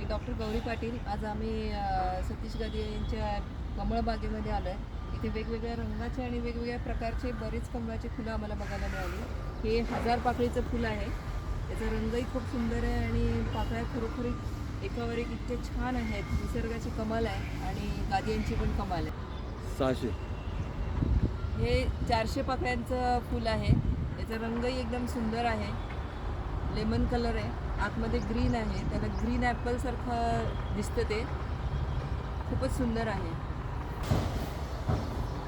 Doctor Gauri Patil. आज आम्ही सतीश गादी यांच्या कमळबागेमध्ये आलो आहे. इथे वेगवेगळ्या रंगाचे आणि वेगवेगळ्या प्रकारचे बरेच कमळाची फुलं आम्हाला बघायला मिळाली. हे 1000 पाकळीचं फुल आहे. त्याचा रंगही खूप सुंदर आहे आणि पाकळ्या खरोखर एकावर एक इतके छान आहेत. निसर्गाची कमाल आहे आणि गादी यांची पण कमाल आहे. 600. हे 400 पाकळ्यांचं फुल आहे. याचा रंगही एकदम सुंदर आहे. लेमन कलर आहे, आतमध्ये ग्रीन आहे, त्याला ग्रीन ॲपलसारखं दिसतं. ते खूपच सुंदर आहे.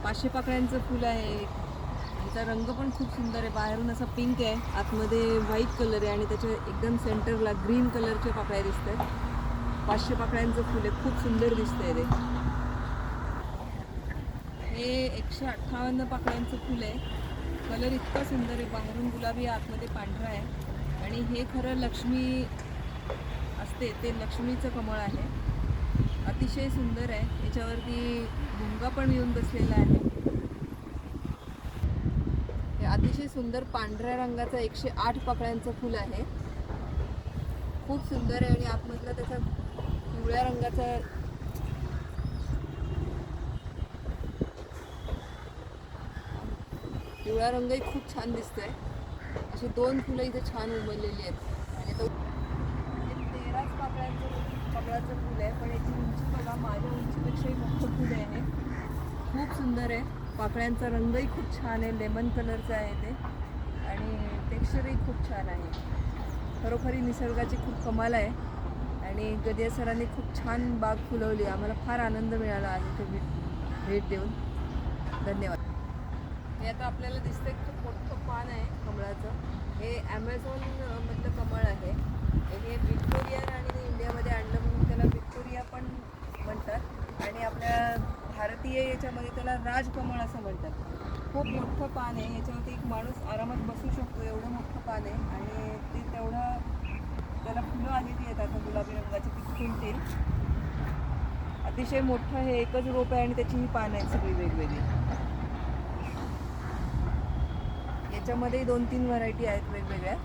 500 पाकळ्यांचं फुल आहे. याचा रंग पण खूप सुंदर आहे. बाहेरून असा पिंक आहे, आतमध्ये व्हाईट कलर आहे आणि त्याच्या एकदम सेंटरला ग्रीन कलरच्या पाकळ्या दिसतात. 500 पाकळ्यांचं फुल आहे, खूप सुंदर दिसतंय ते. हे 158 पाकळ्यांचं फुल आहे. कलर इतका सुंदर आहे, बाहेरून गुलाबी आतमध्ये पांढरा आहे आणि हे खरं लक्ष्मी असते ते लक्ष्मीचं कमळ आहे. अतिशय सुंदर आहे. याच्यावरती भुंगा पण येऊन बसलेला आहे. हे अतिशय सुंदर पांढऱ्या रंगाचं 108 पाकळ्यांचं फुल आहे. खूप सुंदर आहे आणि आतमधला त्याचा पिवळ्या रंगाचा पिवळा रंगही खूप छान दिसतोय. अशी 2 फुलं इथे छान उमललेली आहेत आणि तो 13 पाकळ्यांचं कमळाचं फूल आहे. पण याची उंची बघा, माझ्या उंचीपेक्षाही मोठं फूल आहे. खूप सुंदर आहे. पाकळ्यांचा रंगही खूप छान आहे, लेमन कलरचा आहे ते आणि टेक्स्चरही खूप छान आहे. खरोखरी निसर्गाची खूप कमाल आहे आणि गदिया सरांनी खूप छान बाग फुलवली. आम्हाला फार आनंद मिळाला आहे इथे भेट देऊन. धन्यवाद. हे आता आपल्याला दिसतंय खूप मोठं पान आहे कमळाचं. हे ॲमेझॉन मधलं कमळ आहे. हे व्हिक्टोरिया आणि इंडियामध्ये आणलं म्हणून त्याला व्हिक्टोरिया पण म्हणतात आणि आपल्या भारतीय याच्यामध्ये त्याला राजकमळ असं म्हणतात. खूप मोठं पान आहे. याच्यावरती एक माणूस आरामात बसू शकतो, एवढं मोठं पान आहे आणि ते तेवढं त्याला फुलं आलेली आहेत आता गुलाबी रंगाची, ती फुलतील. अतिशय मोठं हे एकच रोप आहे आणि त्याची ही पानं आहेत सगळी वेगवेगळी. याच्यामध्ये 2-3 व्हरायटी आहेत वेगवेगळ्या.